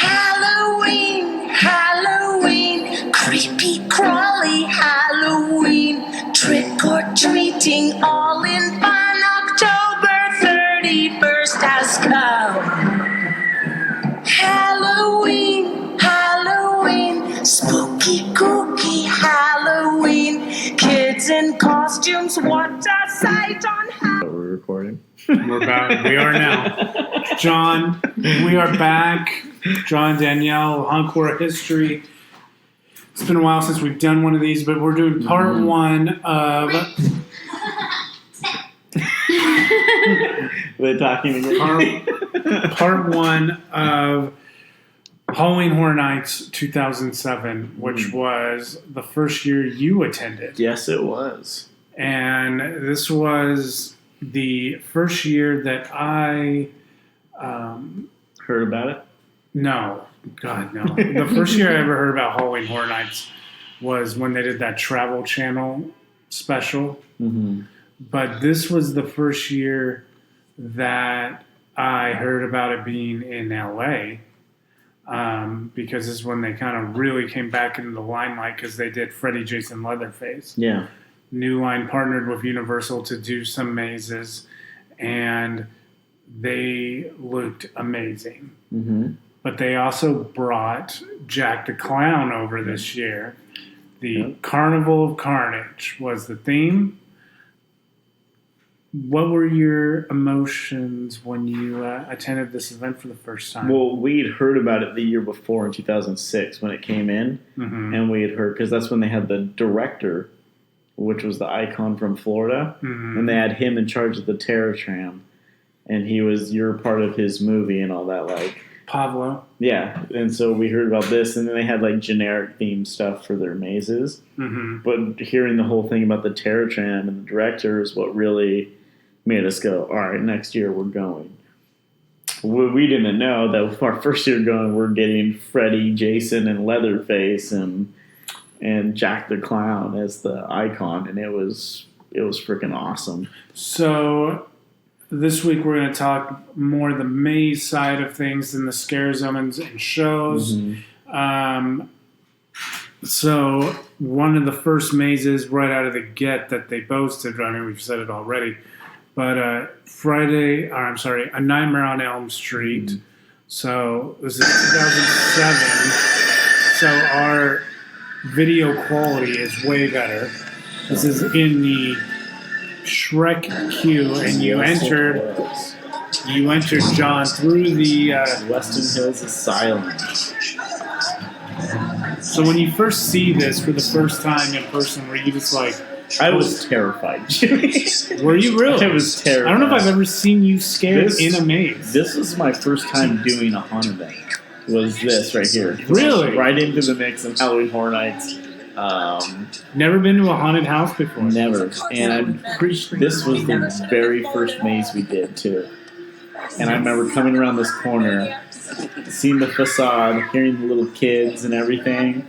Halloween, Halloween, creepy crawly Halloween, trick or treating all in fun. October 31st has come. Halloween, Halloween, spooky kooky Halloween, kids in costumes, what a sight on Halloween. Are we recording? We're back. We are now. John, we are back. Jon and Danielle, Hauntcore history. It's been a while since we've done one of these, but we're doing part one of... We're talking again. part one of Halloween Horror Nights 2007, which was the first year you attended. Yes, it was. And this was the first year that I... Heard about it? No. God, no. The first year I ever heard about Halloween Horror Nights was when they did that Travel Channel special. Mm-hmm. But this was the first year that I heard about it being in L.A. Because this is when they kind of really came back into the limelight because they did Freddy, Jason, Leatherface. Yeah. New Line partnered with Universal to do some mazes, and they looked amazing. Mm-hmm. But they also brought Jack the Clown over this year. The Carnival of Carnage was the theme. What were your emotions when you attended this event for the first time? Well, we'd heard about it the year before in 2006 when it came in. Mm-hmm. And we had heard, because that's when they had the director, which was the icon from Florida. Mm-hmm. And they had him in charge of the Terror Tram. And you're part of his movie and all that, like. Pablo. Yeah, and so we heard about this, and then they had like generic themed stuff for their mazes. Mm-hmm. But hearing the whole thing about the Terror Tram and the director is what really made us go, all right, next year we're going. We didn't know that our first year going, we're getting Freddy, Jason, and Leatherface, and Jack the Clown as the icon, and it was freaking awesome. So this week we're going to talk more the maze side of things than the scare zones and shows. Mm-hmm. So one of the first mazes right out of the get that they boasted, I mean, we've said it already, but A Nightmare on Elm Street. Mm-hmm. So this is 2007. So our video quality is way better. This is in the Shrek queue, and you entered John through the Weston Hills Asylum. So when you first see this for the first time in person, were you just like... I was terrified, Jimmy. Were you really? I was terrified. I don't know if I've ever seen you scared in a maze. This was my first time doing a haunted event. Was this right here. Really? Right into the mix of Halloween Horror Nights. Never been to a haunted house before. Never. And I'm pretty sure this was the very first maze we did, too. And I remember coming around this corner, seeing the facade, hearing the little kids and everything.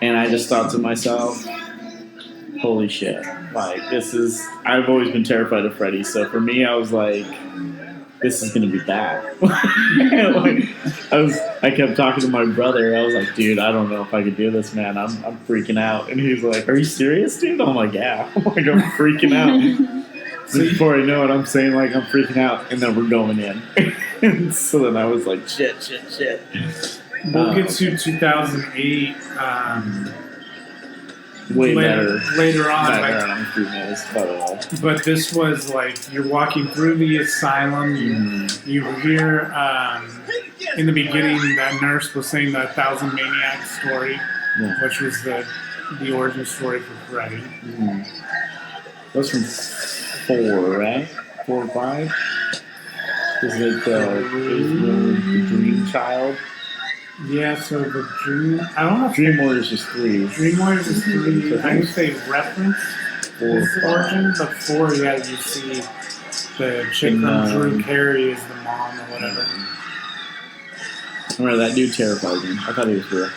And I just thought to myself, holy shit. Like, I've always been terrified of Freddy. So for me, I was like, this is going to be bad. I kept talking to my brother. I was like, dude, I don't know if I could do this, man. I'm freaking out. And he's like, are you serious, dude? I'm like, yeah. I'm freaking out. So before I know it, I'm saying, like, I'm freaking out. And then we're going in. And so then I was like, shit. We'll get to 2008. Way better. Later on. Better on Maze, by the way. But this was like, you're walking through the asylum. You hear, in the beginning, that nurse was saying the 1,000 Maniacs story, which was the origin story for Freddy. Mm-hmm. That was from 4, right? 4 or 5? Is it the Dream Child? Yeah, so the Dream... I don't know if... Dream Warriors is 3. Dream Warriors is 3. I would say reference is the origin, but 4, yeah, you see the chick from Drew Carey is the mom or whatever. I remember that dude terrified me. I thought he was real.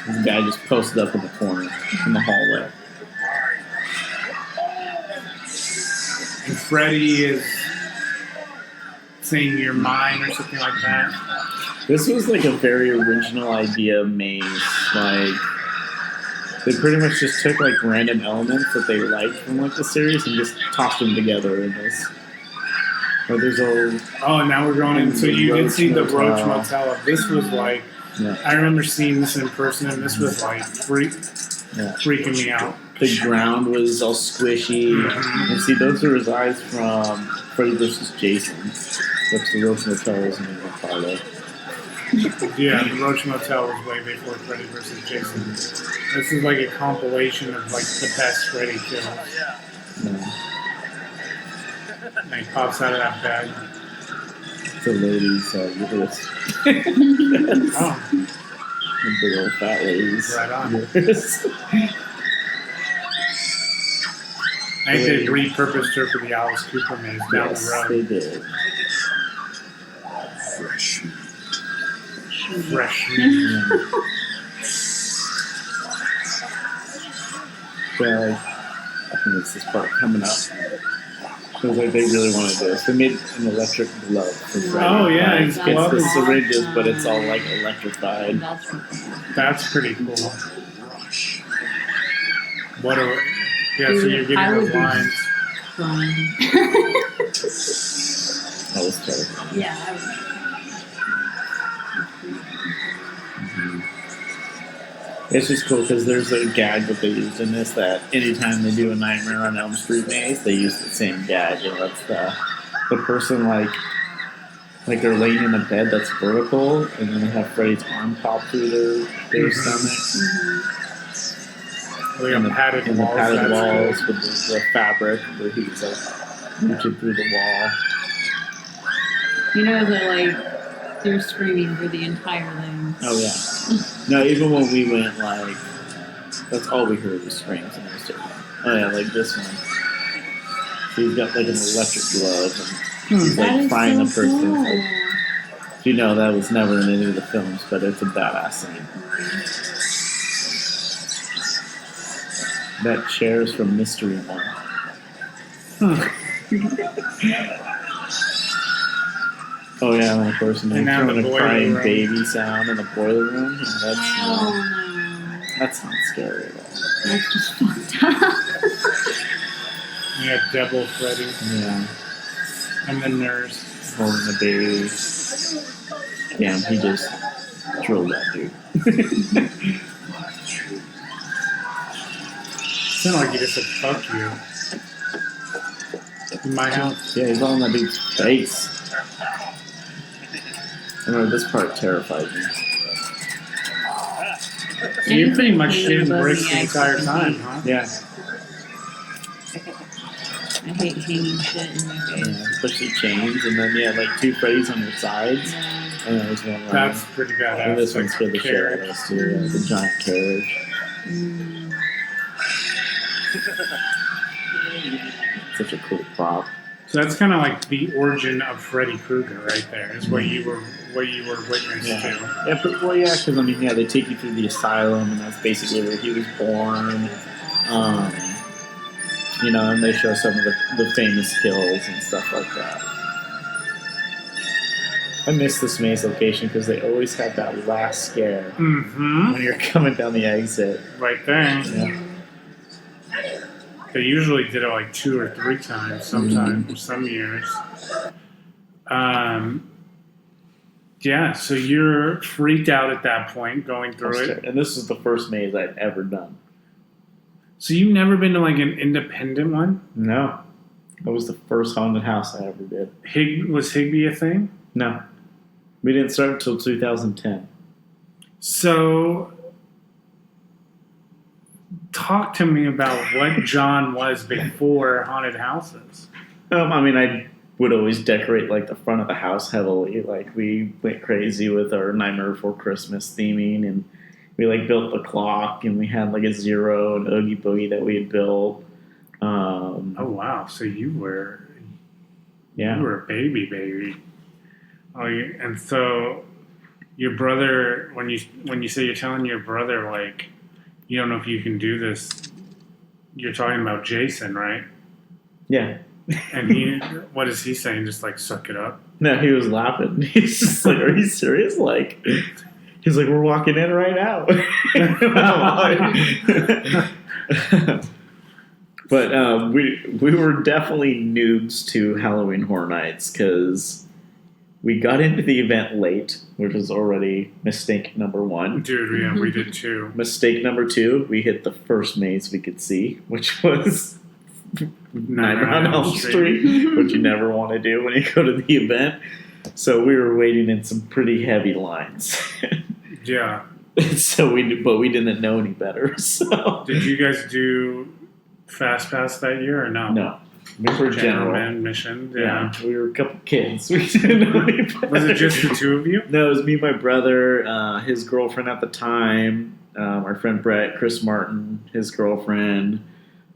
This guy just posted up in the corner in the hallway. And Freddy is... saying your mind or something like that. This was like a very original idea maze. Like, they pretty much just took like random elements that they liked from like the series and just tossed them together in this. But there's a Oh, now we're going in. So you did see the Roach Motel. Motel. This was like, yeah. I remember seeing this in person, and this was like freaking me out. The ground was all squishy. Mm-hmm. And see, those are his eyes from Freddy vs. Jason. That's the Roach Motel wasn't even a part of. Yeah, the Roach Motel was way before Freddy vs. Jason. This is like a compilation of like the best Freddy kills. Yeah. And he pops out of that bed. It's a lady's uterus. Oh, The big old fat lady's right on. uterus. I think they repurposed her for the Alice Cooper maze down Yes, the road. they did. Fresh. Yeah. So, I think it's this part coming up. It was like they really wanted this. They made an electric glove for Freddy. Oh, yeah, Like, his it's glove the is- syringes, but it's all like electrified. That's pretty cool. What a... Yeah, so you're I getting would those be lines. crying. That was terrible. Yeah, I would. It's just cool because there's a gag that they used in this that anytime they do a Nightmare on Elm Street maze, they use the same gag. And that's the person like they're laying in a bed that's vertical, and then they have Freddy's arm pop through their stomach. We have padded and the walls. padded that's walls cool. with the fabric where he's like reaching through the wall. You know that like they're screaming for the entire thing. Oh yeah. No, even when we went like that's all we heard was screams and it was terrible. Oh yeah, like this one. So he's got like an electric glove and he's That like is frying the so person. cool. Like, you know that was never in any of the films, but it's a badass scene. That chair's from Mystery One. Oh yeah, and of course, and And now throwing the a boiler crying room. baby sound in the boiler room. And Hell no. that's not scary at all. That's just fucked up. You got Devil Freddy Yeah, and the nurse. holding the baby. Damn, he just drilled that dude. Sounded like he just said, fuck you. In my house. Yeah, he's all in that dude's face. I remember this part terrified me. So you're pretty much Anything shitting above bricks the the entire ice time, cream. huh? Yeah, I hate hanging shit in my face. yeah, especially chains, and then like two Freddys on your sides, Yeah. and then there's one around. That's pretty And badass. this one's for the shit out of carriage. us too. The giant carriage. Mm. Such a cool prop. So that's kind of like the origin of Freddy Krueger right there. Is what you were witness Yeah. to. Yeah, because I mean, yeah, they take you through the asylum, and that's basically where he was born. You know, and they show some of the famous kills and stuff like that. I miss this maze location because they always have that last scare Mm-hmm. when you're coming down the exit. Right there. Yeah. They usually did it like 2 or 3 times, sometimes, some years. Yeah, so you're freaked out at that point going through it. And this is the first maze I'd ever done. So you've never been to like an independent one? No. That was the first haunted house I ever did. Was Higby a thing? No. We didn't start until 2010. So talk to me about what John was before haunted houses. I mean, I would always decorate like the front of the house heavily. Like we went crazy with our Nightmare Before Christmas theming, and we like built the clock, and we had like a Zero and Oogie Boogie that we had built. Oh wow! So you were Yeah. a baby. Oh, and so your brother, when you say you're telling your brother like you don't know if you can do this, you're talking about Jason, right? Yeah. And he, what is he saying? Just like suck it up. No, he was laughing. He's just like, "Are you serious?" Like, he's like, "We're walking in right now." But we were definitely noobs to Halloween Horror Nights because we got into the event late, which was already mistake number one. Dude, yeah, we did too. Mistake number two, we hit the first maze we could see, which was Nightmare on Elm Street, which you never want to do when you go to the event. So we were waiting in some pretty heavy lines. Yeah. So we didn't know any better. So did you guys do Fast Pass that year or no? No. We were general admission. Yeah, we were a couple kids. We didn't know any better. Was it just the two of you? No, it was me, my brother, his girlfriend at the time, our friend Brett, Chris Martin, his girlfriend,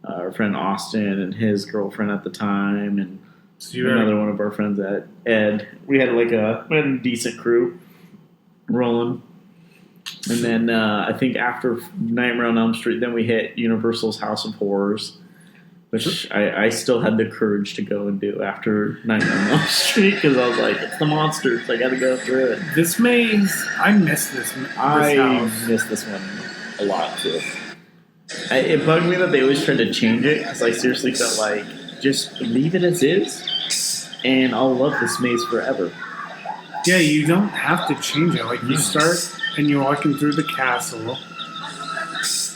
our friend Austin and his girlfriend at the time, and another one of our friends, Ed. We had a decent crew rolling. And then I think after Nightmare on Elm Street, then we hit Universal's House of Horrors, which I still had the courage to go and do after Nightmare on Elm Street because I was like, it's the monsters. I got to go through it. This maze, I miss this house. Miss this one a lot too. It bugged me that they always tried to change it because I seriously felt like just leave it as is, and I'll love this maze forever. Yeah, you don't have to change it. Like you start and you're walking through the castle,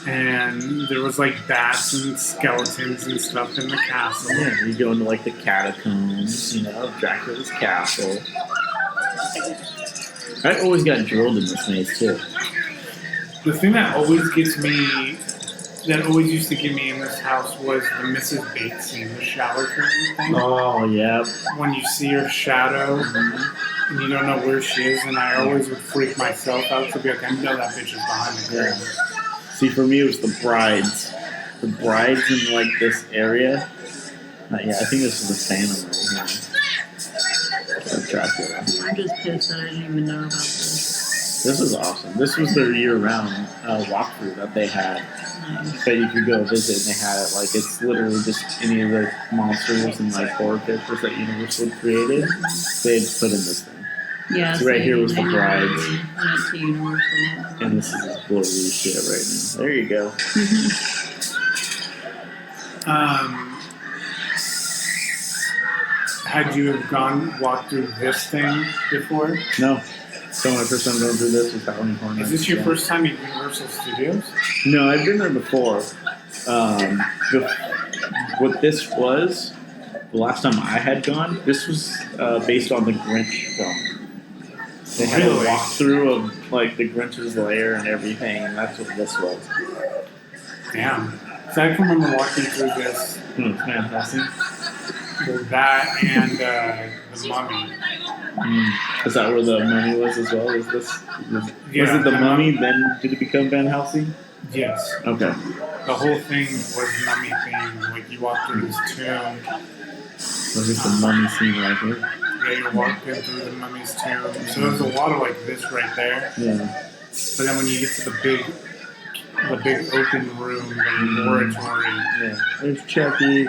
and there was like bats and skeletons and stuff in the castle. Yeah, you go into like the catacombs, Dracula's castle. I always got drilled in this maze too. The thing that always used to get me in this house was the Mrs. Bates scene, the shower curtain thing. Oh yeah. When you see her shadow and you don't know where she is, and I always would freak myself out to be like, I know that bitch is behind the curtain. See, for me, it was the brides. The brides in, like, this area. Yeah, I think this is the Phantom right here. Dracula. I'm just pissed that I didn't even know about this. This is awesome. This was their year-round walkthrough that they had. That you could go visit, and they had it. Like, it's literally just any of the monsters and, like, horror characters that Universal created. They had put in this thing. Yeah, so right here was the brides. Went to Universal. And this is blurry shit right now. There you go. Had you have walked through this thing before? No. So my first time going through this was Halloween Horror Nights. Is this your first time at Universal Studios? No, I've been there before. What this was, the last time I had gone, this was based on the Grinch film. They had a walkthrough of like the Grinch's lair and everything, and that's what this was. Damn. So I can remember walking through this. Fantastic. That and the Mummy. Is that where the Mummy was as well? Was it the Mummy? Then did it become Van Helsing? Yes. Okay. The whole thing was Mummy themed. Like you walk through this tomb. Was this the Mummy scene right here? Yeah, you're walking through the Mummy's tomb. So there's a lot of like this right there. Yeah. But then when you get to the big open room, the laboratory. Yeah. There's Chucky.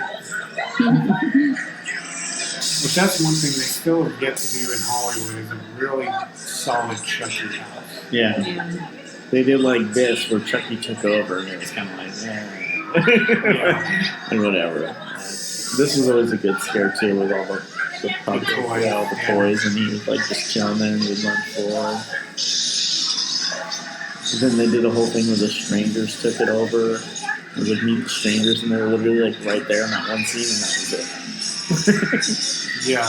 Which that's one thing they still have yet to do in Hollywood is a really solid Chucky house. Yeah. They did like this where Chucky took over and it was kind of like, and whatever. This was always a good scare too with all the puppets, all the toys, and he was like just chilling there and would run forward. And then they did a whole thing where the strangers took it over. It would meet the strangers and they were literally like right there in that one scene and that was it. Yeah.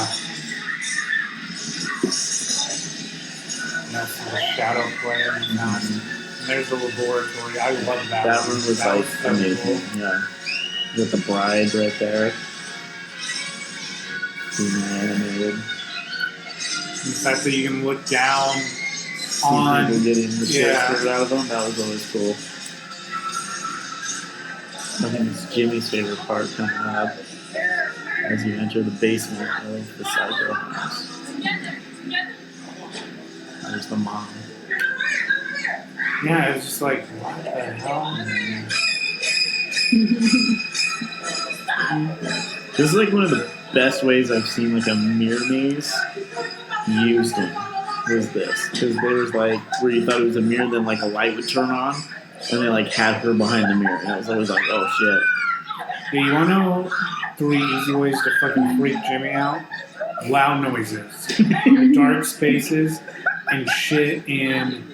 And that's the shadow play and there's the laboratory. I love that. That one was like amazing. Cool. Yeah. With the bride right there. Being animated. The fact that you can look down on people getting the shit out of them, that was always cool. I think it's Jimmy's favorite part coming up as you enter the basement of the Psycho house. There's the mom. Yeah, it was just like, what the hell? This is like one of the best ways I've seen like a mirror maze used in was this. Because there was like where you thought it was a mirror, then like a light would turn on, and they like had her behind the mirror. And I was always like, oh shit. Do you want to know 3 easy ways to fucking freak Jimmy out? Loud noises, dark spaces, and shit in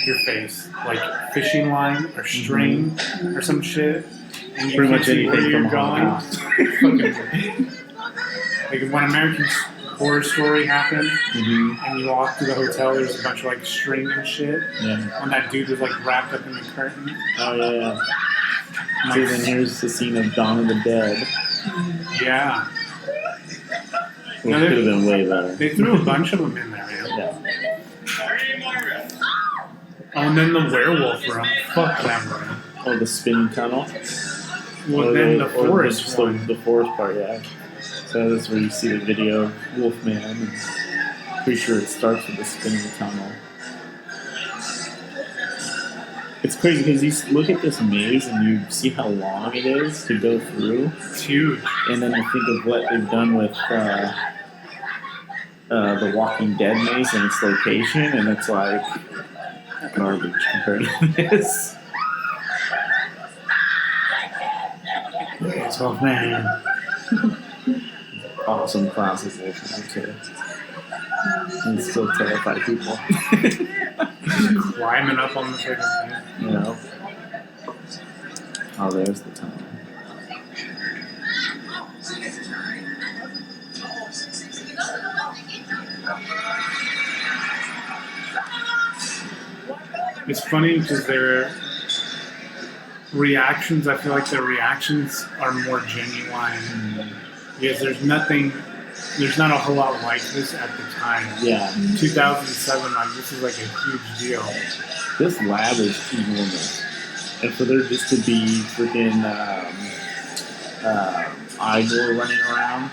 your face. Like fishing line or string or some shit. And you Pretty can't much see where anything you're from a haunted going. house. Like when American Horror Story happened, Mm-hmm. and you walk through the hotel, there's a bunch of like string and shit. Yeah. And that dude was like wrapped up in the curtain. Oh yeah. And, So like, then here's the scene of Dawn of the Dead, yeah. which No, could have been way better. They threw a bunch of them in there, man. Yeah. Oh, and then the werewolf room. Fuck that room. Oh, the spinning tunnel. Well, Or then the or forest just one. the forest part, yeah. So that's where you see the video of Wolfman. And pretty sure it starts with the spinning tunnel. It's crazy because you look at this maze and you see how long it is to go through, It's huge. and then you think of what they've done with the Walking Dead maze and its location, and it's like garbage compared to this. It's off, man. Awesome classes Wolfman too, and still terrify people. Climbing up on the freaking thing. You know. Oh, there's the tunnel. It's funny because their reactions, I feel like their reactions are more genuine. Because there's not a whole lot like this at the time. Yeah. 2007, like this is like a huge deal. This lab is enormous. And for there just to be freaking Igor running around,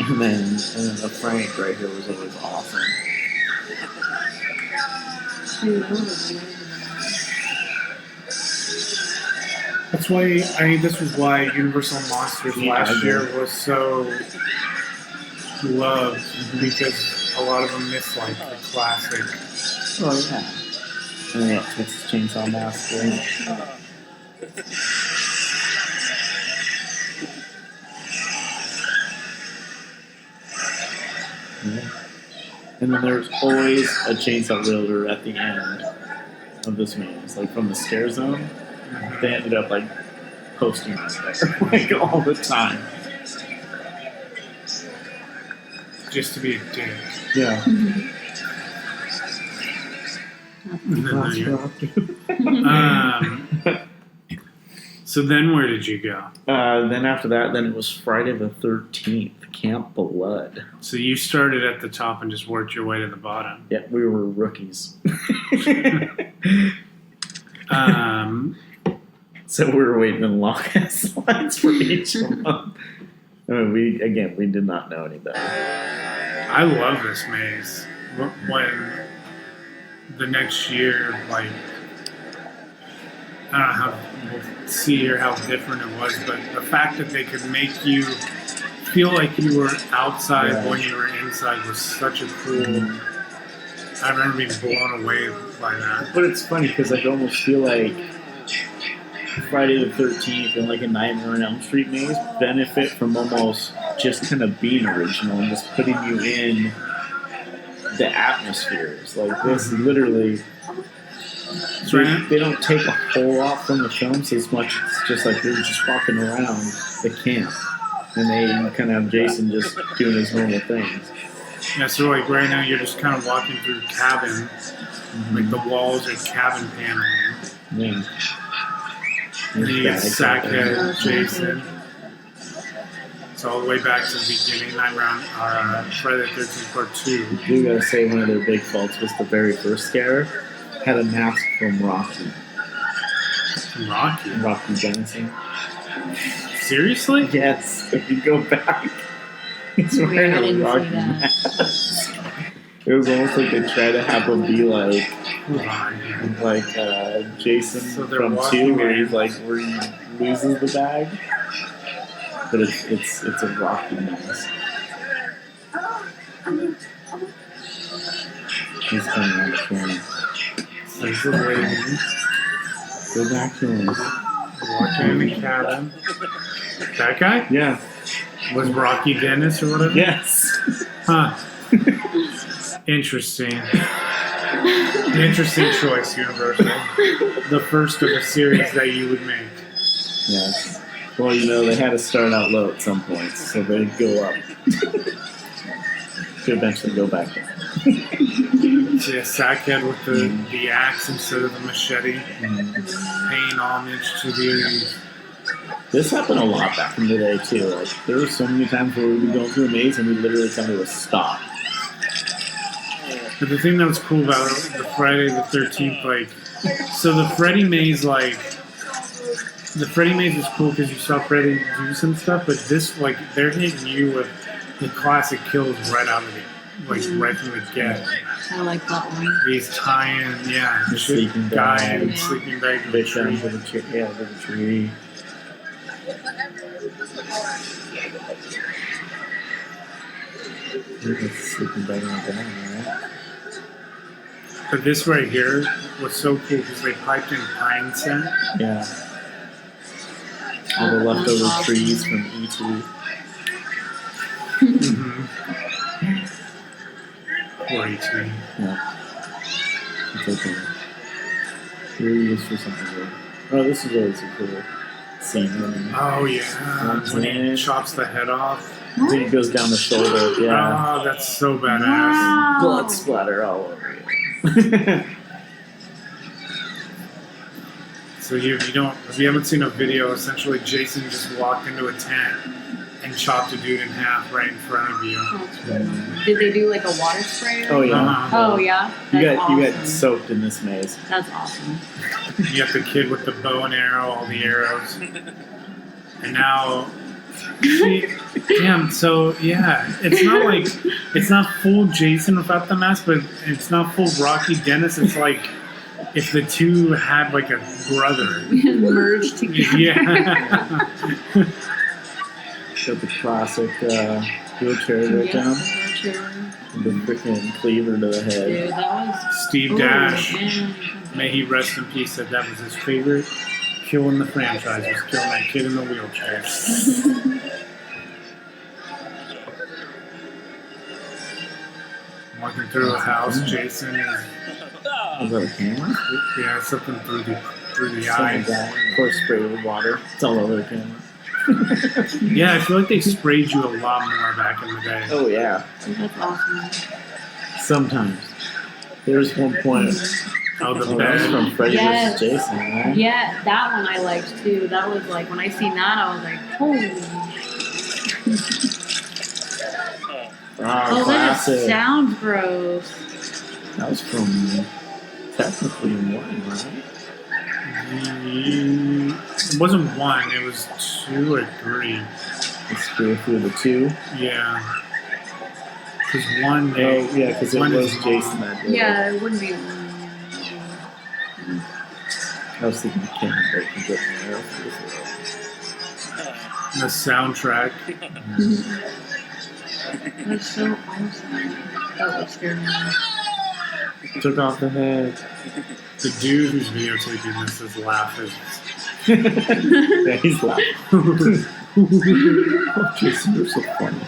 and then the Frank right here was always awesome. That's why this was why Universal Monsters Yeah, last I year agree. was so loved because a lot of them missed like the classic. Oh yeah. And yeah, Texas Chainsaw Massacre. Yeah. And then there's always a chainsaw wielder at the end of this maze, like from the scare zone. They ended up like posting us there like all the time. Just to be a dick. Yeah. So then where did you go? Then after that, then it was Friday the 13th, Camp Blood. So you started at the top and just worked your way to the bottom. Yeah, we were rookies. So we were waiting in long ass lines for each month. I mean, we did not know any better. I love this maze. When the next year, like, I don't know how we'll see or how different it was, but the fact that they could make you feel like you were outside when you were inside was such a cool. I remember being blown away by that. But it's funny because I almost feel like Friday the 13th and like a Nightmare on Elm Street maze benefit from almost just kind of being original and just putting you in the atmospheres. Like this, literally, they don't take a whole lot from the films as much. It's just like they're just walking around the camp, and they kind of have Jason just doing his normal things. Yeah, so like right now you're just kind of walking through cabin, like the walls are cabin paneling. Yeah. And then you get Sackhead, Jason. It's all the way back to the beginning. Nightmare on Friday the 13th Part 2. I do gotta say one of their big faults was the very first scare had a mask from Rocky. Rocky? Rocky Johnson. Seriously? Yes, if you go back, he's wearing I a didn't see Rocky that. mask. It was almost like they tried to have him be like Jason So they're from walking 2, where in. he's like, where he loses the bag. but it's a rocky maze. He's coming around the corner. There's the lady Go back to him. walking in the cabin. That guy? Yeah. Was Rocky Dennis or whatever? Yes. Huh. Interesting. Interesting choice, Universal. The first of a series that you would make. Yes. Well, you know, they had to start out low at some points, so they'd go up. To eventually go back down. See a sackhead with the axe instead of the machete. Paying homage to the... This happened a lot back in the day, too. Like, there were so many times where we'd be going through a maze and we'd literally come to a stop. But the thing that was cool about the Friday the 13th, like... So the Freddy maze, like... The Freddy maze was cool because you saw Freddy do some stuff, but this, like, they're hitting you with the classic kills right out of it. Like, right from the get. I like that one. These tie-in, yeah. The sleeping guy bag. and sleeping bag. Bitch under the tree. Yeah, under the tree. Sleeping bag on the ground, right? But this right here was so cool because they piped in pine scent. Yeah. All the leftover trees from E.T. Mm-hmm. Poor E.T. Yeah. It's okay. Really used for something good. Oh, this is always a cool scene. Oh, yeah. When he chops the head off. Then he goes down the shoulder. Yeah. Oh, that's so badass. Wow. Blood splatter all over you. So if you haven't seen a video, essentially Jason just walked into a tent and chopped a dude in half right in front of you. Did they do like a water spray? Oh, yeah. Uh-huh. Oh yeah. You That's got awesome. soaked in this maze. That's awesome. You got the kid with the bow and arrow, all the arrows. And now, damn, so yeah, it's not full Jason without the mask, but it's not full Rocky Dennis. It's like if the two had like a brother. Merged together. Yeah. Got the classic wheelchair right down. The freaking cleaver to the head. Dude, that was Steve oh, Dash, man. may he rest in peace, said that was his favorite kill in the franchise, was killing that kid in the wheelchair. Walking through a house, Jason is Is that a camera? yeah, something through the Something eyes. like that. Of course, sprayed with water. It's all over the camera. Yeah, I feel like they sprayed you a lot more back in the day. Oh, yeah. That's awesome. Sometimes. There's one point. Oh, the Oh, that was bed. from Freddy Yes. vs. Jason, right? Yeah, that one I liked too. That was like when I seen that, I was like, holy. Oh, Oh, that classic. just sounds gross. That was from technically one, right? It wasn't one, it was 2 or 3. Let's go through the two. Yeah. Because one Oh, day. yeah, because it one was is Jason mom. that did it. Yeah, it wouldn't be. I was thinking Cannon Break and Get the Arrow. The soundtrack. That's so awesome. That was scary. Took off the head. The dude who's videotaping this is laughing. Yeah, he's laughing. Oh, Jason, you're so funny.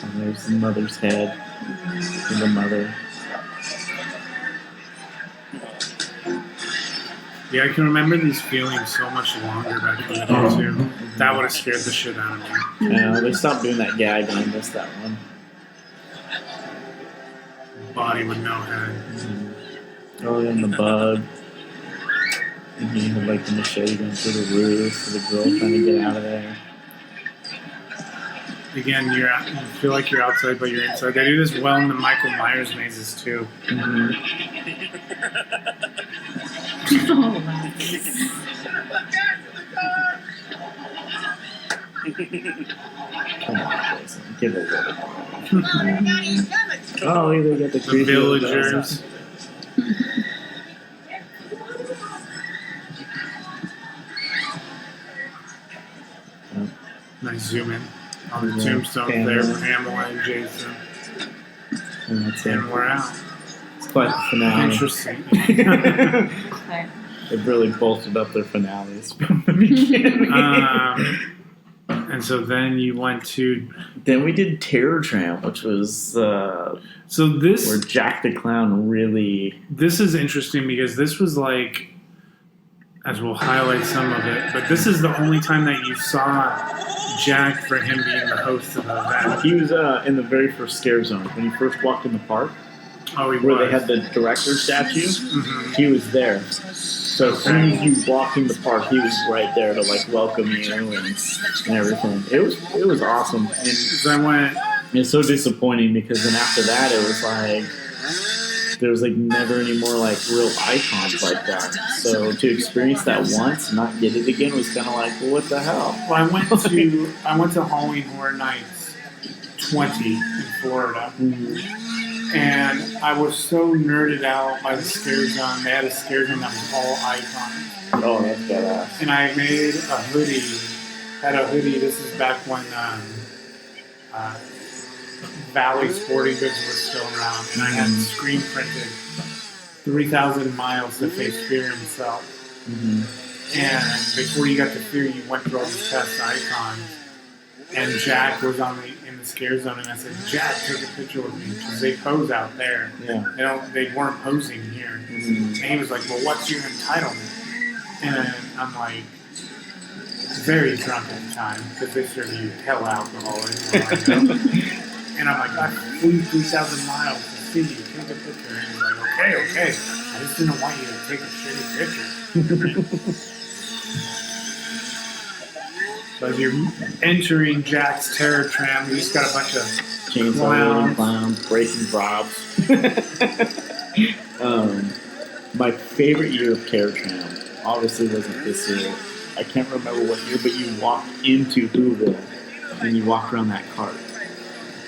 And there's the mother's head. And the mother. Yeah, I can remember these feelings so much longer back in the day, too. That would have scared the shit out of me. They stopped doing that gag and I missed that one. Body with no head. Oh, and the bug. And he had like the machete going through the roof for the girl trying to get out of there. Again, you feel like you're outside, but you're inside. They do this well in the Michael Myers mazes, too. Mm-hmm. Oh, wow. Come on, Jason. Give it a little. Oh, they got the The creepy villagers. Nice zoom in on the Yeah, tombstones there, Pamela and Jason. And that's it. And we're out. It's quite the finale. Interesting. Okay. They've really bolstered up their finales from the beginning. And so then you went to. Then we did Terror Tram, which was So this. where Jack the Clown really. This is interesting because this was like, as we'll highlight some of it, but this is the only time that you saw Jack for him being the host of the event. He was in the very first scare zone when you first walked in the park, Oh, he where was. they had the director statue. Mhm. He was there. So as soon as you walked in the park, he was right there to like welcome you and everything. It was awesome, and So I went. it's so disappointing because then after that it was like there was like never any more like real icons like that. So to experience that once and not get it again was kind of like, well, what the hell? Well, I went to Halloween Horror Nights 20 in Florida, and I was so nerded out by the scare zone. They had a scare zone that was all icons. Oh, that's badass. And I made a hoodie. Had a hoodie. This is back when Valley Sporting Goods was still around, and I had screen printed 3,000 miles to face fear himself. Mm-hmm. And before you got to fear, you went through all these test icons. And Jack was in the scare zone, and I said, "Jack, take a picture with me," because they pose out there. Yeah. They weren't posing here. Mm-hmm. And he was like, "Well, what's your entitlement?" And I'm like, very drunk at the time, because they serve you hell alcohol in Orlando. And I'm like, "I flew 3,000 miles to see you. Take a picture." And he's like, "Okay. I just didn't want you to take a shitty picture." So as you're entering Jack's Terror Tram, you just got a bunch of Chainsaw clowns, breaking props. My favorite year of Terror Tram obviously wasn't this year. I can't remember what year, but you walked into Whoville and you walked around that cart.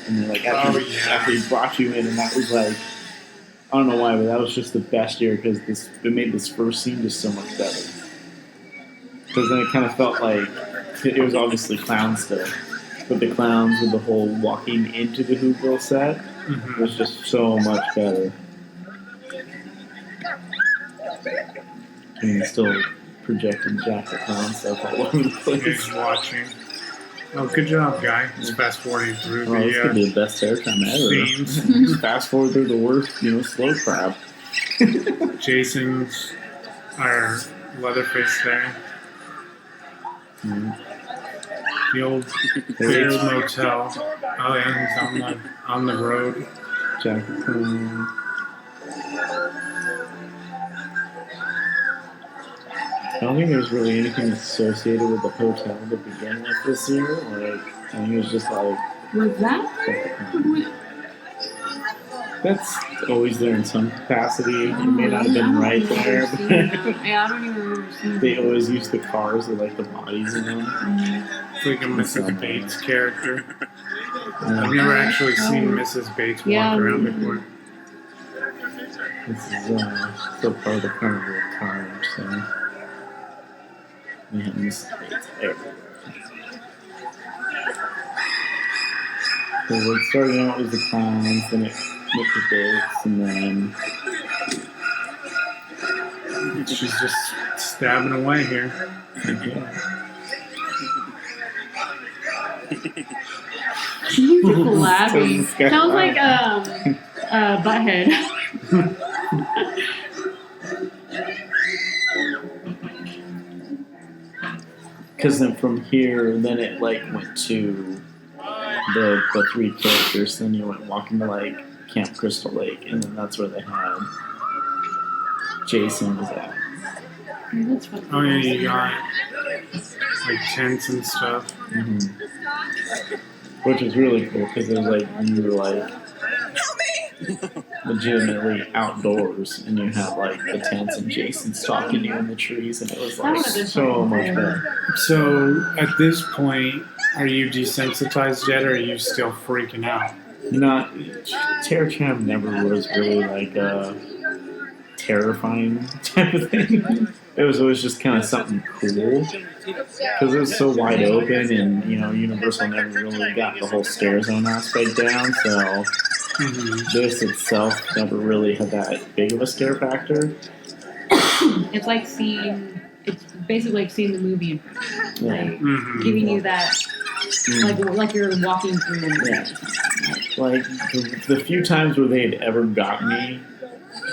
And they're like, after he brought you in, and that was like, I don't know why, but that was just the best year because it made this first scene just so much better. Because then it kind of felt like it was obviously clown stuff, but the clowns with the whole walking into the Whoville set was just so much better. And he's still projecting Jack the Clown stuff all over the place. He's watching. Oh, good job, guy. Just fast forwarding through Oh, this could be the best Terror Tram ever. scenes. Just fast forward through the worst, slow crap. Jason's our Leatherface there. The old Bates Motel. Oh yeah, he's on the road. Jack the Clown. I don't think there's really anything associated with the hotel to begin with this year. Like, I think it was just like Was that? that's always there in some capacity. It may not have been right there, but Yeah, I don't even remember seeing they always use the cars with like the bodies in them. It's like a Mrs. Bates character. I've never actually seen Mrs. Bates walk around before. This is still part of the carnival of carnage, so we have Mrs. Bates everywhere. So we're starting out with the clowns, then it went to Bates, and then She's just stabbing away here. She's laughing. Sounds like Butthead. Because then from here, then it like went to the three characters. Then you went walking to like Camp Crystal Lake, and then that's where they had Jason was at. That's fucking Oh yeah, you got like tents and stuff. Which was really cool because it was like you were like legitimately outdoors, and you had like the tents and Jason's talking to you in the trees, and it was like so much better. So at this point, are you desensitized yet, or are you still freaking out? Not Terror Tram never was really like a terrifying type of thing. It was always just kind of something cool. because it was so wide open, and Universal never really got the whole scare zone aspect down. So this itself never really had that big of a scare factor. It's like it's basically like seeing the movie in front of you. Like giving you that, like you're walking through the movie. Yeah. Like the few times where they had ever got me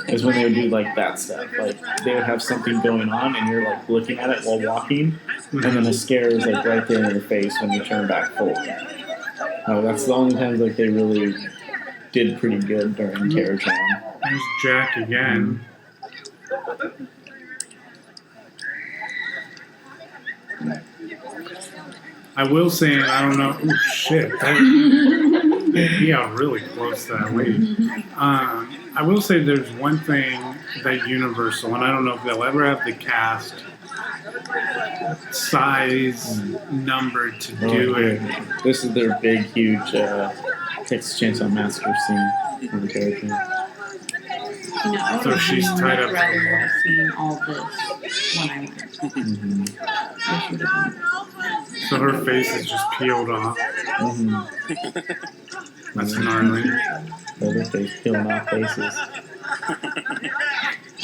is when they would do like that stuff. Like they would have something going on, and you're like looking at it while walking, and then the scare is like right there in your face when you turn back forward. That's the only times like they really did pretty good during Terror Tram. There's Jack again. I will say, and I don't know. Oh shit! He got really close to that lady. I will say, there's one thing that Universal, and I don't know if they'll ever have the cast size number to do it. This is their big, huge Texas Chainsaw Massacre scene on the Terror Tram. So she's tied up. Rather have seen all this when I went. So her face is just peeled off. That's gnarly. Other face peeling off faces.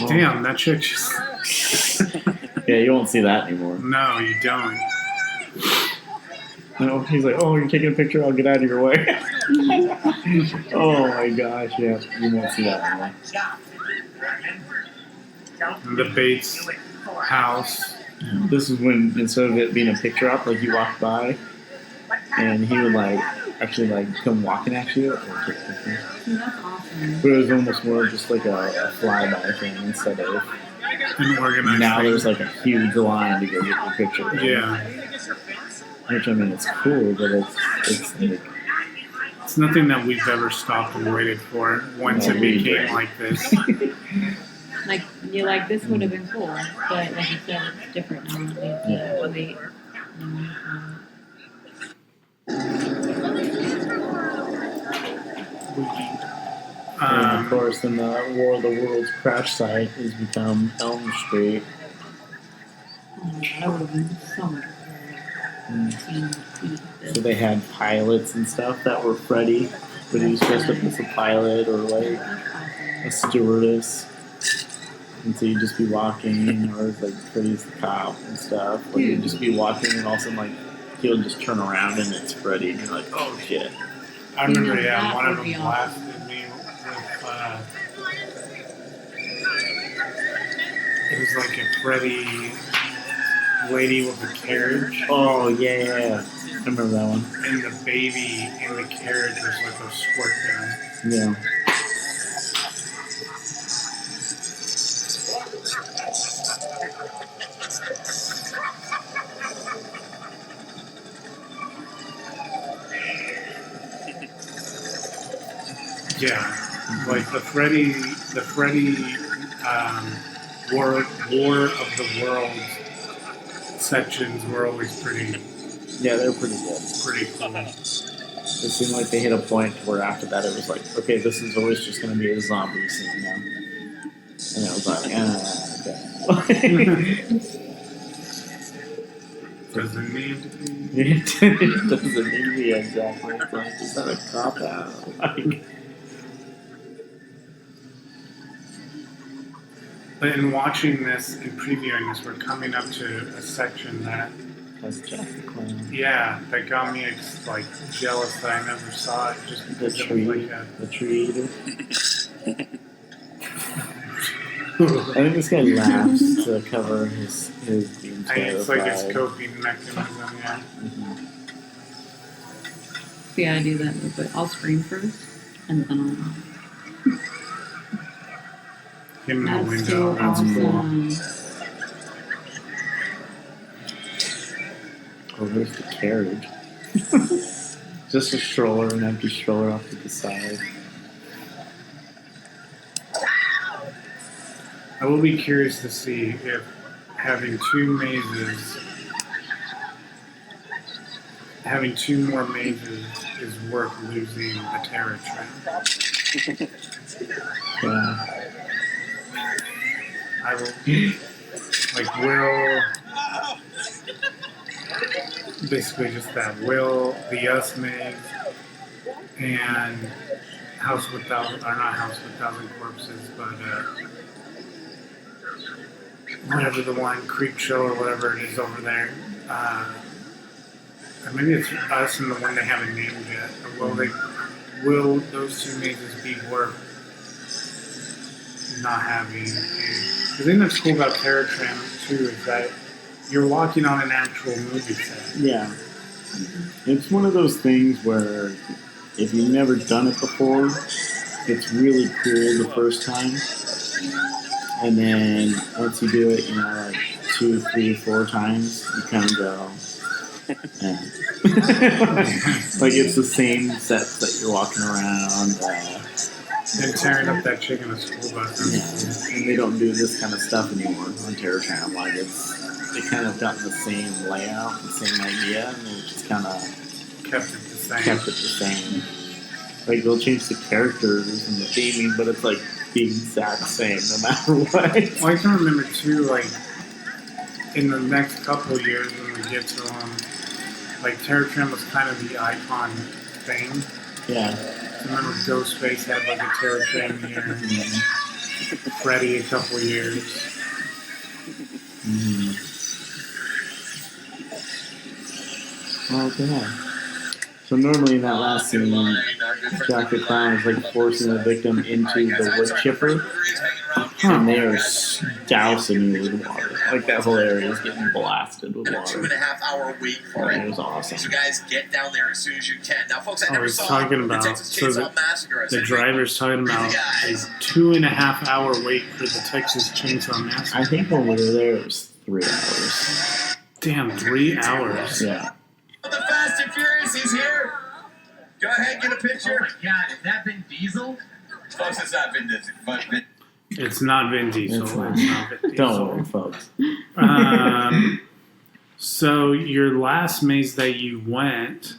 Damn, that chick just... Yeah, you won't see that anymore. No, you don't. No, he's like, oh, you're taking a picture? I'll get out of your way. Oh my gosh, yeah, you won't see that anymore. The Bates house. This is when, instead of it being a picture op, like you walk by, and he would like actually like come walking at you or take pictures. That's awesome. But it was almost more just like a flyby thing instead of An organized now thing. there's like a huge line to go get your picture. Yeah. Which I mean, it's cool, but it's like, It's nothing that we've ever stopped and waited for once it became like this. Like you're like, this would have been cool, but like you said, it's different now. They have to wait. and of course, then the War of the Worlds crash site has become Elm Street. That would have been so much So they had pilots and stuff that were Freddy, but he was dressed up as a pilot or like a stewardess. And so you'd just be walking, or like Freddy's the cop and stuff. Or you'd just be walking, and all of a sudden, like, he'll just turn around and it's Freddy, and you're like, oh shit. I remember, that one of would them be blasted me with, it was like a Freddy lady with a carriage. Oh yeah, I remember that one. And the baby in the carriage was like a squirt gun. Yeah. Yeah, like the Freddy War of the Worlds sections were always pretty Yeah, they were pretty good. pretty cool. It seemed like they hit a point where after that it was like, okay, this is always just going to be a zombie scene now. And it was like, okay. Doesn't need to be. It doesn't need to be exactly. It's like, is that a cop out? Like, But in watching this and previewing this, we're coming up to a section that, that's Jack the Clown. yeah, that got me like jealous that I never saw it just The because it tree, was like a. the tree eater. I think this guy laughs to cover his being I think it's like his terrified. coping mechanism, yeah. Mhm. Yeah, I do that, but I'll scream first, and then I'll. Him in the That's window, so that's cool. awesome. Oh, there's the carriage. Just a stroller, an empty stroller off to the side. I will be curious to see if having two more mazes is worth losing the Terror Tram. Yeah. I will, like, will basically just that Will, the Us maze, and House with Thousand, or not House with Thousand Corpses, but whatever the one, Creep Show or whatever it is over there. Or maybe it's Us and the one they haven't named yet. Or will those two mazes be worth not having? The thing that's cool about Terror Tram too is that you're walking on an actual movie set. Yeah. It's one of those things where if you've never done it before, it's really cool the first time. And then once you do it, like 2, 3, 4 times, you kind of go, eh. Like it's the same sets that you're walking around. And tearing up that chick in a school bus. Yeah, and they don't do this kind of stuff anymore on Terror Tram. Like they kind of got the same layout, the same idea, and they just kind of kept it the same. Like they'll change the characters and the theming, but it's like the exact same no matter what. Well, I can remember too, like in the next couple of years when we get to them, like Terror Tram was kind of the icon thing. Yeah. I remember Ghostface had like a Terror Tram year, and Freddy a couple of years. Oh, yeah. So normally in that last scene, Jack the Clown is like forcing the victim into the wood chipper, and they are dousing you with water. Like that whole area is getting blasted with water. 2.5-hour wait for it. It was awesome. So guys, get down there as soon as you can. Now, folks, I never saw talking about the Texas Chainsaw Massacre. The driver's talking about a 2.5-hour wait for the Texas Chainsaw Massacre. I think when we were there, it was 3 hours. Damn, 3 hours. Yeah. The Fast and Furious, he's here. Go ahead, get a picture. Oh my God, is that Vin Diesel? Folks, it's not Vin Diesel, but It's not Vin Diesel. It's not. Vin Diesel. Don't worry, folks. So your last maze that you went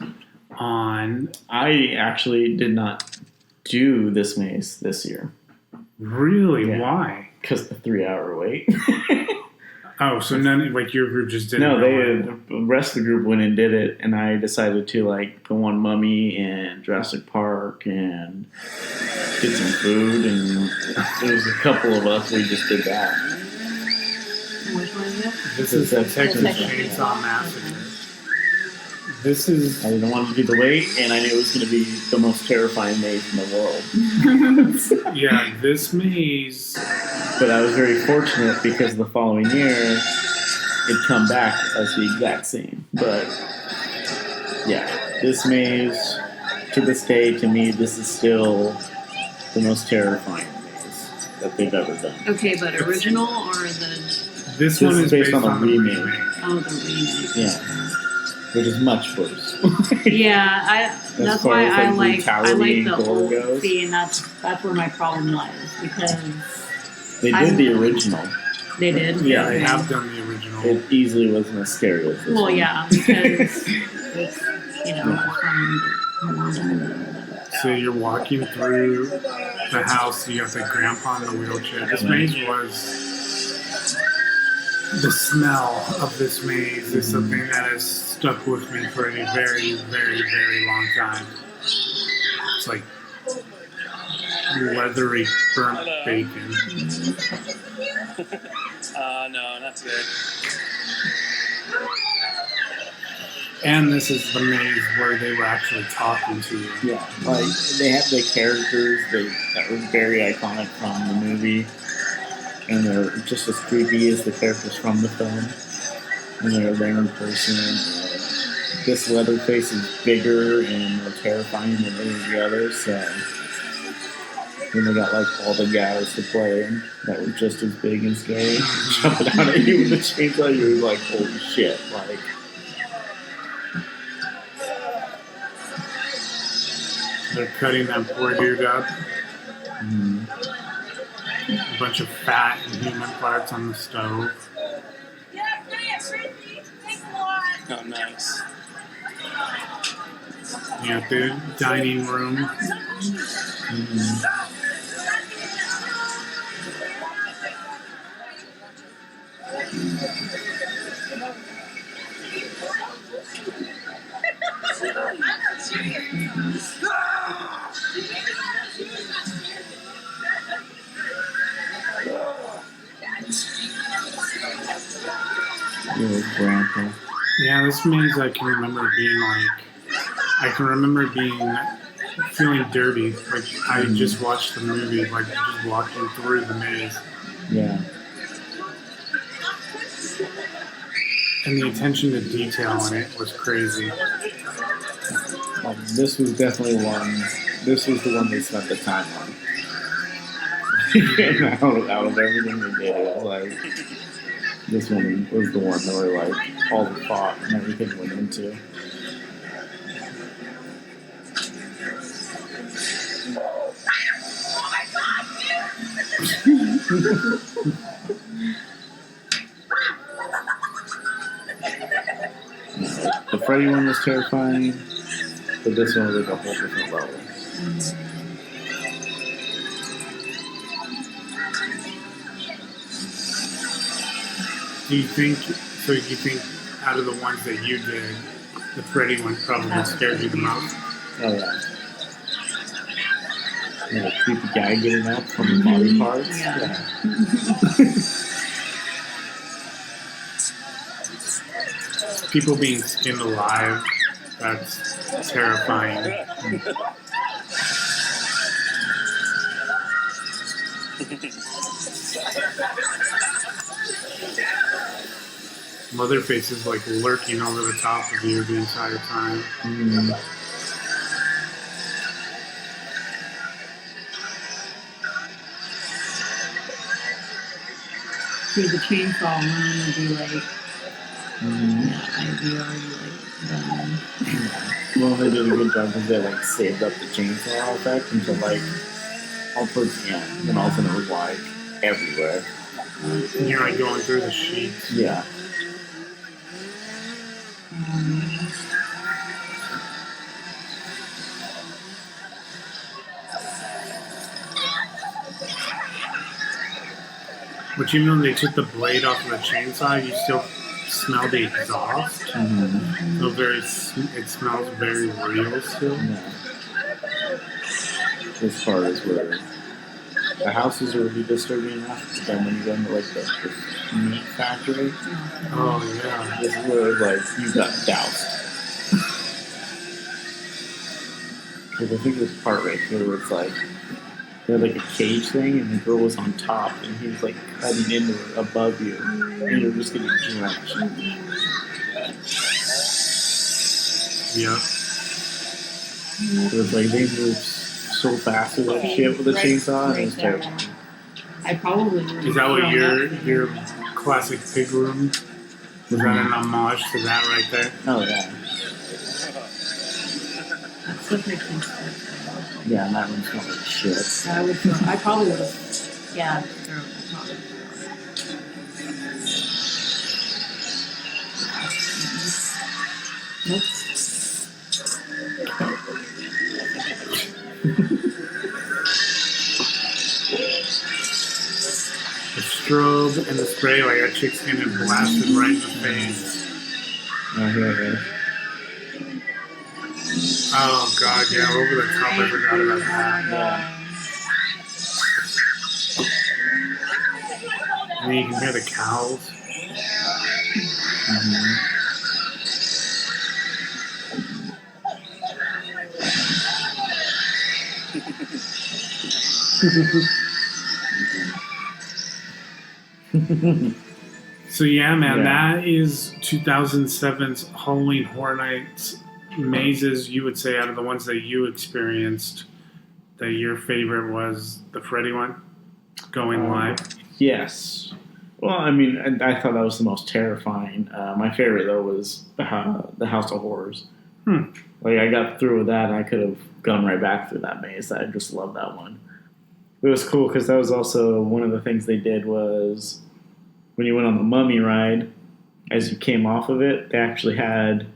on, I actually did not do this maze this year. really? Yeah. Why? Because the 3-hour wait. Oh, so none, like your group just didn't. No, go the rest of the group went and did it, and I decided to like go on Mummy and Jurassic Park and get some food, and there was a couple of us. We just did that. Which one is it? This is the Texas Texas Chainsaw Massacre. This is. I didn't want to do the wait, and I knew it was going to be the most terrifying maze in the world. Yeah, this maze. But I was very fortunate because the following year it'd come back as the exact same. But yeah, this maze, to this day, to me, this is still the most terrifying maze that they've ever done. Okay, but original or the This one is based on a remake. oh the remake? Yeah. Which is much worse. Yeah, that's far why as, I like brutality the and gore old goes. see, and that's where my problem lies because They did the original. they did. Yeah, they Okay. have done the original. It easily wasn't as scary as this Well, one. yeah, because it's from So you're walking through the house, you got the grandpa in the wheelchair. This maze was. The smell of this maze is something that has stuck with me for a very, very, very long time. It's like leathery burnt bacon. No, not today. And this is the maze where they were actually talking to you. Yeah, like they have the characters that were very iconic from the movie, and they're just as creepy as the characters from the film. And they're there in person. This Leatherface is bigger and more terrifying than any of the others. So then they got like all the guys to play that were just as big and scary, jumping out at you with the chainsaw. You're like, holy shit! Like. They're cutting that poor dude up. A bunch of fat and human parts on the stove. Oh, nice. You got the dining room. It was grandpa. Yeah, this maze I can remember being feeling dirty. Like I just watched the movie, like just walking through the maze. Yeah. And the attention to detail in it was crazy. This was definitely one. This was the one they spent the time on. out of everything they did, it was like this one was the one where like all the thought and everything went into. The Freddy one was terrifying, but this one was like a whole different level. Do you think out of the ones that you did, the Freddy one probably scared you the most? Oh yeah. Yeah, creepy guy getting up from the body parts. Yeah. People being skinned alive, that's terrifying. Motherface is like lurking over the top of you the entire time. See, the chainsaw one would be like, yeah, I'd be already like done. Well, they did a good job because they like saved up the chainsaw effect until like all towards the end, and all of a sudden it was like everywhere. And you're like going through the sheets. Yeah. But even though they took the blade off of the chainsaw, you still smell the exhaust. So it smells very real still. Yeah. This part is where the houses are really disturbing enough, but then when you go into like the meat factory, Oh yeah. this is where like you got doused. Because I think this part right here where it's like they had like a cage thing and the girl was on top and he was like cutting into it above you and you're just getting drenched. Yeah. So it's like they move so fast with that shit with a chainsaw and it's terrible. I probably would. Is that what your classic pig room? Was that an homage to that right there? Oh yeah. That's what makes me sick. Yeah, and that one smells like shit. I probably would have. Yeah, throw it. Nope. The strobe and the spray, like that chick's getting blasted right in the face. Oh, here it is. Oh god, yeah, over the top, I forgot about that. Yeah. And then you can hear the cows. So yeah, man, that is 2007's Halloween Horror Nights mazes. You would say out of the ones that you experienced, that your favorite was the Freddy one, going live. Yes. Well, I mean, I thought that was the most terrifying. My favorite though was the House of Horrors. Like I got through with that, and I could have gone right back through that maze. I just love that one. It was cool because that was also one of the things they did was when you went on the Mummy ride. As you came off of it, they actually had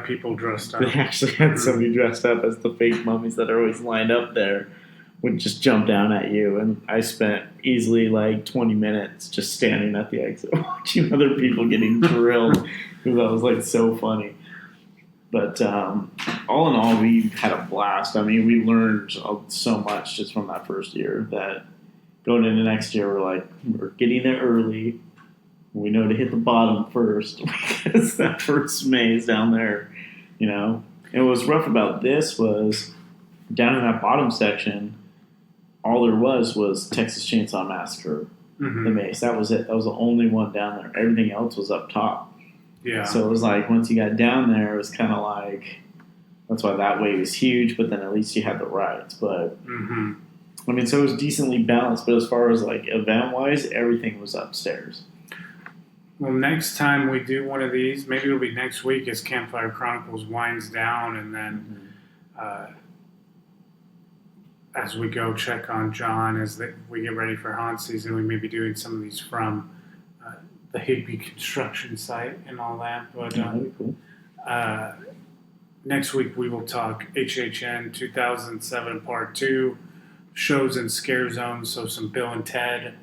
People dressed up. They actually had somebody dressed up as the fake mummies that are always lined up there would just jump down at you. And I spent easily like 20 minutes just standing at the exit watching other people getting drilled because that was like so funny. But all in all, we had a blast. I mean, we learned so much just from that first year that going into next year, we're getting there early. We know to hit the bottom first because that first maze down there, and what was rough about this was down in that bottom section, all there was Texas Chainsaw Massacre, the maze. That was it. That was the only one down there. Everything else was up top. Yeah. So it was like once you got down there, it was kind of like that's why that wave was huge. But then at least you had the rides. But I mean, so it was decently balanced. But as far as like event wise, everything was upstairs. Well, next time we do one of these, maybe it'll be next week as Campfire Chronicles winds down, and then as we go check on Jon as we get ready for haunt season, we may be doing some of these from the Higby construction site and all that. But That'd be cool. next week we will talk HHN 2007 Part 2, shows and scare zones, so some Bill and Ted.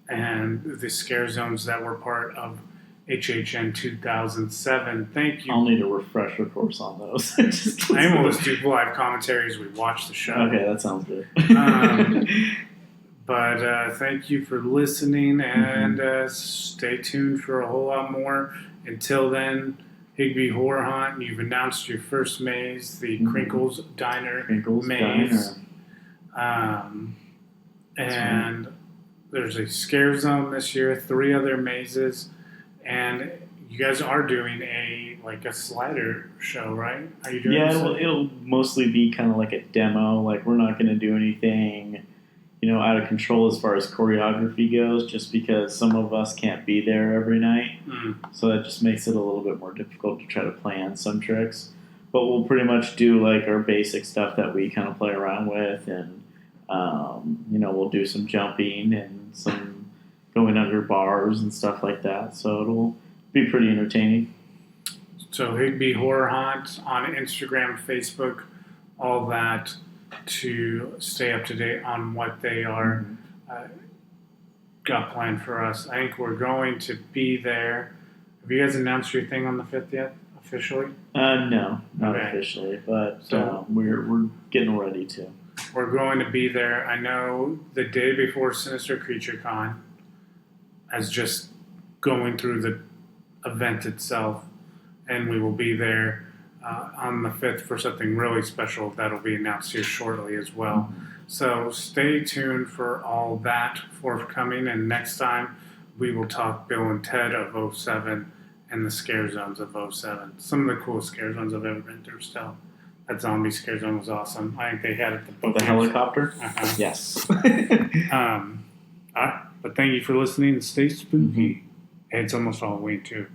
And the scare zones that were part of HHN 2007. Thank you. I'll need a refresher course on those. I always do live commentary as we watch the show. Okay, that sounds good. But thank you for listening, and stay tuned for a whole lot more. Until then, Higby Horror Hunt, you've announced your first maze, the Crinkles Diner maze. And there's a scare zone this year, 3 other mazes, and you guys are doing a slider show, right? Are you doing? Yeah, it'll mostly be kind of like a demo. Like we're not going to do anything, out of control as far as choreography goes, just because some of us can't be there every night. So that just makes it a little bit more difficult to try to plan some tricks. But we'll pretty much do like our basic stuff that we kind of play around with, and we'll do some jumping and some going under bars and stuff like that. So it'll be pretty entertaining. So Higby Horror Hunt on Instagram, Facebook, all that, to stay up to date on what they are got planned for us. I think we're going to be there. Have you guys announced your thing on the 5th yet, officially? No, not officially, but we're getting ready to. We're going to be there. I know the day before Sinister Creature Con, as just going through the event itself, and we will be there on the 5th for something really special that'll be announced here shortly as well. So stay tuned for all that forthcoming, and next time we will talk Bill and Ted of 07 and the scare zones of 07. Some of the coolest scare zones I've ever been through still. That zombie scare zone was awesome. I think they had it the helicopter? Yes. All right. But thank you for listening, and stay spooky. It's almost Halloween too.